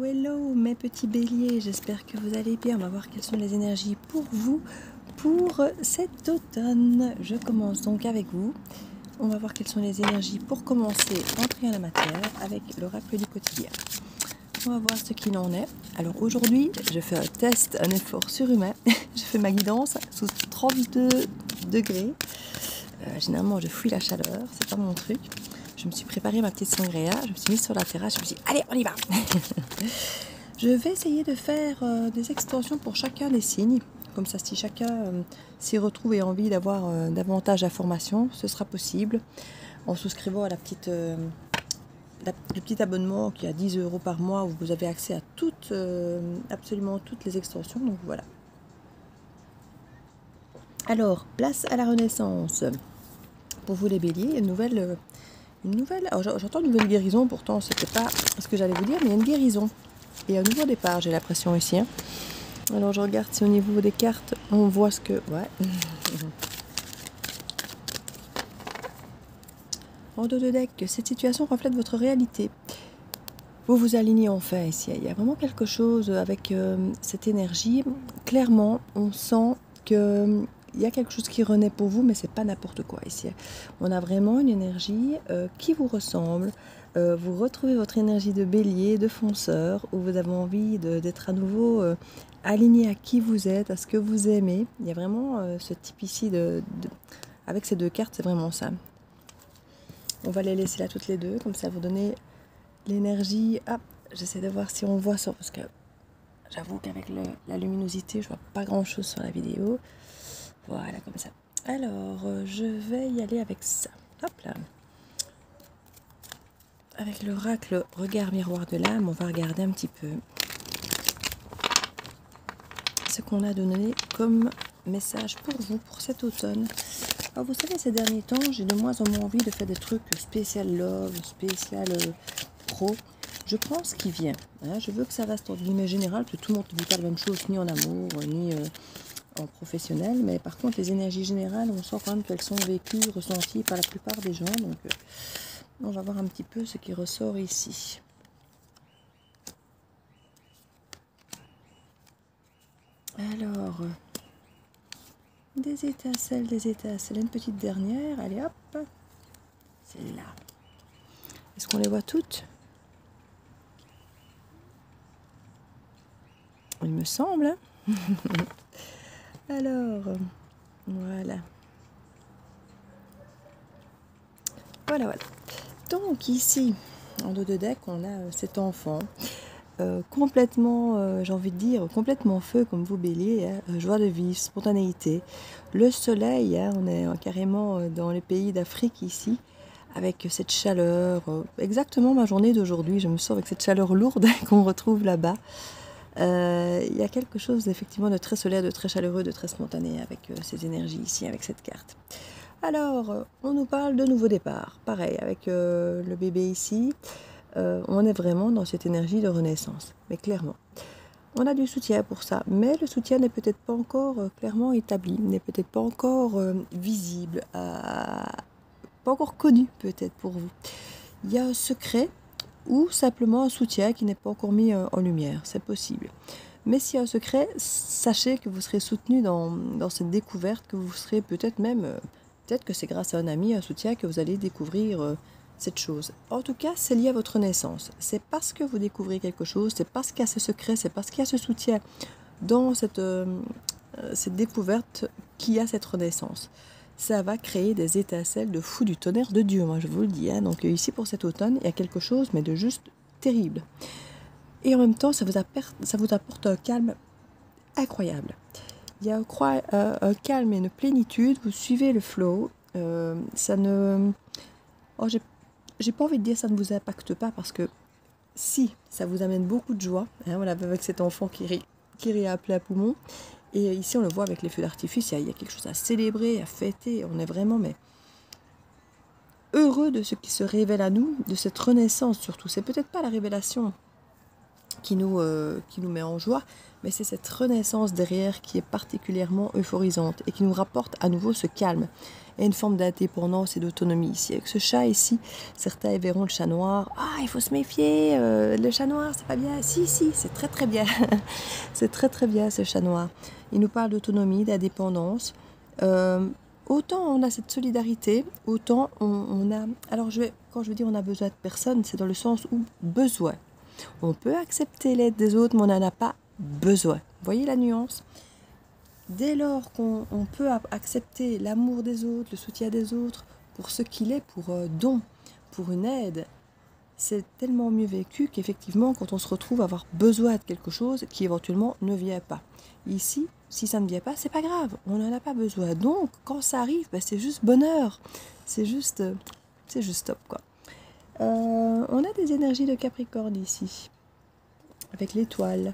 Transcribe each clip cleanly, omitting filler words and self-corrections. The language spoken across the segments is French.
hello mes petits béliers, j'espère que vous allez bien. On va voir quelles sont les énergies pour vous pour cet automne. Je commence donc avec vous. On va voir quelles sont les énergies pour commencer entrer à la matière avec l'oracle du quotidien. On va voir ce qu'il en est. Alors aujourd'hui, je fais un test, un effort surhumain. Je fais ma guidance sous 32 degrés. Généralement, je fuis la chaleur, c'est pas mon truc. Je me suis préparé ma petite sangria, je me suis mise sur la terrasse, je me suis dit, allez, on y va. Je vais essayer de faire des extensions pour chacun des signes. Comme ça, si chacun s'y retrouve et a envie d'avoir davantage d'informations, ce sera possible. En souscrivant à le petit abonnement qui est à 10 € par mois, où vous avez accès à absolument toutes les extensions. Donc voilà. Alors, place à la renaissance. Pour vous les béliers, une nouvelle. Alors j'entends une nouvelle guérison, pourtant c'était pas ce que j'allais vous dire, mais il y a une guérison. Et un nouveau départ, j'ai l'impression ici. Hein. Alors je regarde si au niveau des cartes, on voit ce que... Ouais. En dos de deck, cette situation reflète votre réalité. Vous vous alignez enfin ici. Il y a vraiment quelque chose avec cette énergie. Clairement, on sent que... Il y a quelque chose qui renaît pour vous, mais c'est pas n'importe quoi ici. On a vraiment une énergie qui vous ressemble. Vous retrouvez votre énergie de bélier, de fonceur, où vous avez envie d'être à nouveau aligné à qui vous êtes, à ce que vous aimez. Il y a vraiment ce type ici avec ces deux cartes, c'est vraiment ça. On va les laisser là toutes les deux, comme ça vous donnez l'énergie. Ah, j'essaie de voir si on voit ça, parce que j'avoue qu'avec la luminosité, je vois pas grand chose sur la vidéo. Voilà, comme ça. Alors, je vais y aller avec ça. Hop là. Avec l'oracle regard miroir de l'âme, on va regarder un petit peu ce qu'on a donné comme message pour vous, pour cet automne. Alors, vous savez, ces derniers temps, j'ai de moins en moins envie de faire des trucs spécial love, spécial pro. Je prends ce qui vient. Hein. Je veux que ça reste en guillemets général, parce que tout le monde ne dit pas la même chose, ni en amour, ni... en professionnel, mais par contre les énergies générales, on sent quand même qu'elles sont vécues, ressenties par la plupart des gens, donc on va voir un petit peu ce qui ressort ici. Alors, des étincelles, une petite dernière, allez hop, c'est là. Est-ce qu'on les voit toutes? Il me semble, hein. Alors, voilà. Voilà. Donc ici, en dos de deck, on a cet enfant complètement, j'ai envie de dire, complètement feu comme vous bélier, hein, joie de vivre, spontanéité. Le soleil, hein, on est carrément dans les pays d'Afrique ici, avec cette chaleur, exactement ma journée d'aujourd'hui, je me sens avec cette chaleur lourde qu'on retrouve là-bas. Il y a quelque chose effectivement de très solaire, de très chaleureux, de très spontané avec ces énergies ici, avec cette carte. Alors, on nous parle de nouveau départ. Pareil, avec le bébé ici, on est vraiment dans cette énergie de renaissance. Mais clairement, on a du soutien pour ça. Mais le soutien n'est peut-être pas encore clairement établi, n'est peut-être pas encore visible, pas encore connu peut-être pour vous. Il y a un secret ou simplement un soutien qui n'est pas encore mis en lumière, c'est possible. Mais s'il y a un secret, sachez que vous serez soutenu dans cette découverte, que vous serez peut-être même, peut-être que c'est grâce à un ami, un soutien, que vous allez découvrir cette chose. En tout cas, c'est lié à votre naissance. C'est parce que vous découvrez quelque chose, c'est parce qu'il y a ce secret, c'est parce qu'il y a ce soutien dans cette découverte qu'il y a cette renaissance. Ça va créer des étincelles de fou du tonnerre de Dieu, moi je vous le dis. Hein. Donc ici pour cet automne, il y a quelque chose, mais de juste terrible. Et en même temps, ça vous apporte un calme incroyable. Il y a un calme et une plénitude, vous suivez le flow. Ça ne... Oh, j'ai pas envie de dire ça ne vous impacte pas, parce que si, ça vous amène beaucoup de joie. Hein, voilà, avec cet enfant qui rit à plein poumon. Et ici, on le voit avec les feux d'artifice, il y a quelque chose à célébrer, à fêter. On est vraiment heureux de ce qui se révèle à nous, de cette renaissance surtout. C'est peut-être pas la révélation qui nous met en joie, mais c'est cette renaissance derrière qui est particulièrement euphorisante et qui nous rapporte à nouveau ce calme et une forme d'indépendance et d'autonomie ici. Avec ce chat ici, certains verront le chat noir. Ah, il faut se méfier, le chat noir, c'est pas bien. Si, c'est très très bien. C'est très très bien ce chat noir. Il nous parle d'autonomie, d'indépendance. Autant on a cette solidarité, autant on a... Alors quand je veux dire on a besoin de personne, c'est dans le sens où besoin. On peut accepter l'aide des autres, mais on n'en a pas besoin. Vous voyez la nuance? Dès lors qu'on peut accepter l'amour des autres, le soutien des autres, pour ce qu'il est, pour don, pour une aide, c'est tellement mieux vécu qu'effectivement, quand on se retrouve à avoir besoin de quelque chose qui éventuellement ne vient pas. Ici, si ça ne vient pas, c'est pas grave, on n'en a pas besoin. Donc, quand ça arrive, ben, c'est juste bonheur, c'est juste top, quoi. On a des énergies de Capricorne ici, avec l'étoile.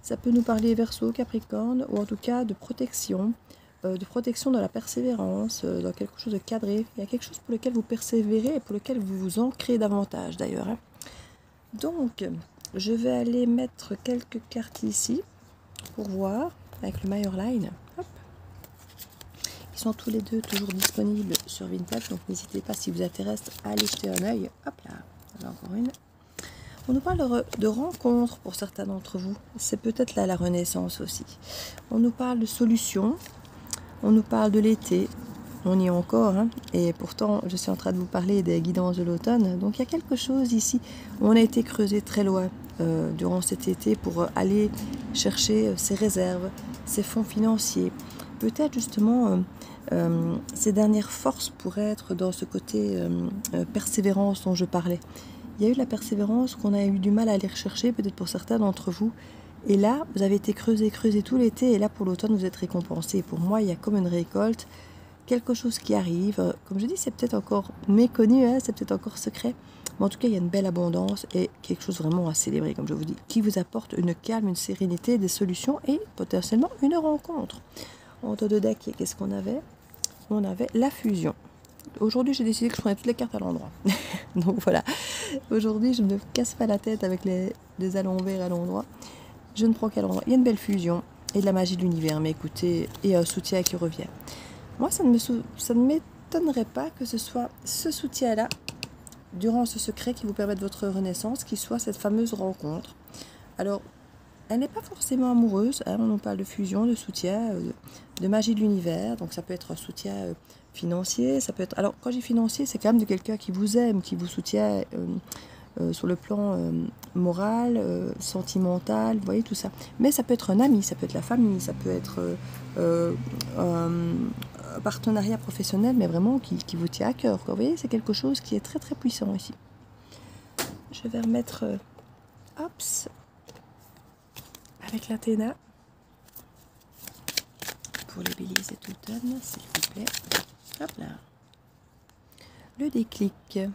Ça peut nous parler Verseau, Capricorne, ou en tout cas de protection dans la persévérance, dans quelque chose de cadré. Il y a quelque chose pour lequel vous persévérez et pour lequel vous vous ancrez davantage d'ailleurs. Hein. Donc, je vais aller mettre quelques cartes ici pour voir avec le Majorline. Hop. Ils sont tous les deux toujours disponibles sur Vinted, donc n'hésitez pas si vous intéresse à aller jeter un œil. Hop là, alors encore une. On nous parle de rencontres pour certains d'entre vous. C'est peut-être là la renaissance aussi. On nous parle de solutions. On nous parle de l'été. On y est encore. Hein, et pourtant, je suis en train de vous parler des guidances de l'automne. Donc, il y a quelque chose ici où on a été creusé très loin durant cet été pour aller chercher ses réserves, ses fonds financiers. Peut-être justement, ces dernières forces pourraient être dans ce côté persévérance dont je parlais. Il y a eu de la persévérance qu'on a eu du mal à aller rechercher, peut-être pour certains d'entre vous. Et là, vous avez été creusé tout l'été, et là, pour l'automne, vous êtes récompensé. Pour moi, il y a comme une récolte, quelque chose qui arrive. Comme je dis, c'est peut-être encore méconnu, hein, c'est peut-être encore secret. Mais en tout cas, il y a une belle abondance et quelque chose vraiment à célébrer, comme je vous dis, qui vous apporte une calme, une sérénité, des solutions et potentiellement une rencontre. En dos de deck, qu'est-ce qu'on avait? On avait la fusion. Aujourd'hui, j'ai décidé que je prenais toutes les cartes à l'endroit. Donc voilà, aujourd'hui, je ne me casse pas la tête avec les à l'envers à l'endroit. Je ne prends qu'à l'endroit. Il y a une belle fusion et de la magie de l'univers, mais écoutez, et un soutien qui revient. Moi, ça ne m'étonnerait pas que ce soit ce soutien-là, durant ce secret qui vous permet de votre renaissance, qui soit cette fameuse rencontre. Alors, elle n'est pas forcément amoureuse, hein, on parle de fusion, de soutien, de magie de l'univers, donc ça peut être un soutien financier, ça peut être... Alors, quand je dis financier, c'est quand même de quelqu'un qui vous aime, qui vous soutient sur le plan moral, sentimental, vous voyez tout ça. Mais ça peut être un ami, ça peut être la famille, ça peut être un partenariat professionnel, mais vraiment qui vous tient à cœur, quoi. Vous voyez, c'est quelque chose qui est très très puissant ici. Je vais remettre... Hops, avec l'Athéna pour les béliers cet automne, s'il vous plaît. Hop là. Le déclic, le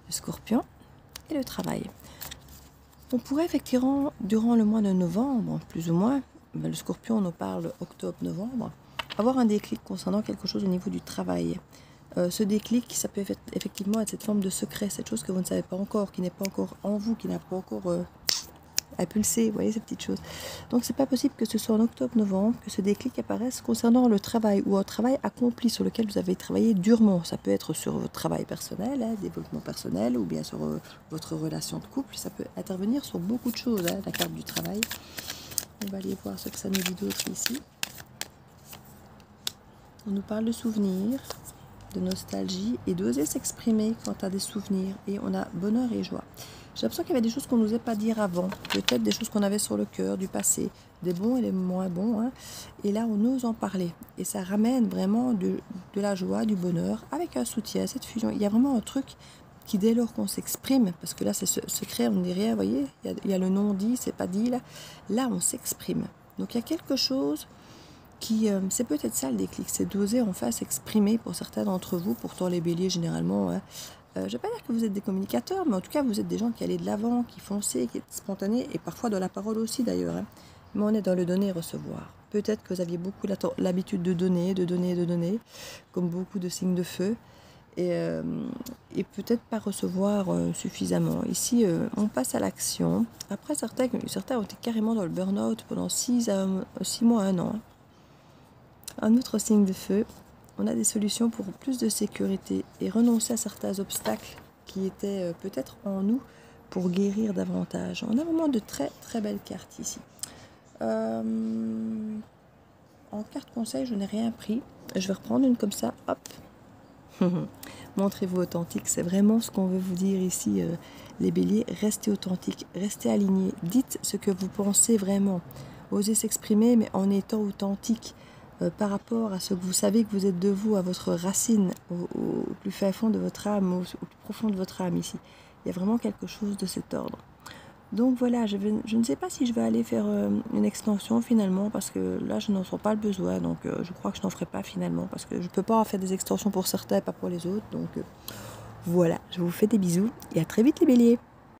Scorpion et le travail. On pourrait effectivement, durant le mois de novembre, plus ou moins, le Scorpion nous parle octobre-novembre, avoir un déclic concernant quelque chose au niveau du travail. Ce déclic, ça peut effectivement être cette forme de secret, cette chose que vous ne savez pas encore, qui n'est pas encore en vous, qui n'a pas encore à pulser, vous voyez ces petites choses. Donc c'est pas possible que ce soit en octobre-novembre que ce déclic apparaisse concernant le travail ou un travail accompli sur lequel vous avez travaillé durement. Ça peut être sur votre travail personnel, hein, développement personnel, ou bien sur votre relation de couple. Ça peut intervenir sur beaucoup de choses, hein, la carte du travail. On va aller voir ce que ça nous dit d'autre ici. On nous parle de souvenirs, de nostalgie et d'oser s'exprimer quant à des souvenirs. Et on a bonheur et joie. J'ai l'impression qu'il y avait des choses qu'on n'osait pas dire avant, peut-être des choses qu'on avait sur le cœur du passé, des bons et des moins bons, hein. Et là on ose en parler, et ça ramène vraiment de la joie, du bonheur, avec un soutien, cette fusion. Il y a vraiment un truc qui, dès lors qu'on s'exprime, parce que là c'est secret, on ne dit rien, vous voyez, il y a le non dit, c'est pas dit, là on s'exprime. Donc il y a quelque chose qui, c'est peut-être ça le déclic, c'est d'oser enfin s'exprimer pour certains d'entre vous, pourtant les béliers généralement, hein. Je ne vais pas dire que vous êtes des communicateurs, mais en tout cas, vous êtes des gens qui allaient de l'avant, qui fonçaient, qui étaient spontanés, et parfois dans la parole aussi d'ailleurs. Hein. Mais on est dans le donner et recevoir. Peut-être que vous aviez beaucoup l'habitude de donner, comme beaucoup de signes de feu. et, et peut-être pas recevoir suffisamment. Ici, on passe à l'action. Après, certains ont été carrément dans le burn-out pendant 6 mois, 1 an. Un autre signe de feu, on a des solutions pour plus de sécurité et renoncer à certains obstacles qui étaient peut-être en nous pour guérir davantage. On a vraiment de très très belles cartes ici. En carte conseil, je n'ai rien pris. Je vais reprendre une comme ça, hop. Montrez-vous authentique, c'est vraiment ce qu'on veut vous dire ici, les béliers. Restez authentique, restez alignés, dites ce que vous pensez vraiment. Osez s'exprimer, mais en étant authentique par rapport à ce que vous savez que vous êtes de vous, à votre racine, au plus fin fond de votre âme, au plus profond de votre âme ici. Il y a vraiment quelque chose de cet ordre. Donc voilà, je ne sais pas si je vais aller faire une extension finalement, parce que là je n'en sens pas le besoin, donc je crois que je n'en ferai pas finalement, parce que je ne peux pas en faire des extensions pour certains et pas pour les autres. Donc voilà, je vous fais des bisous et à très vite les béliers.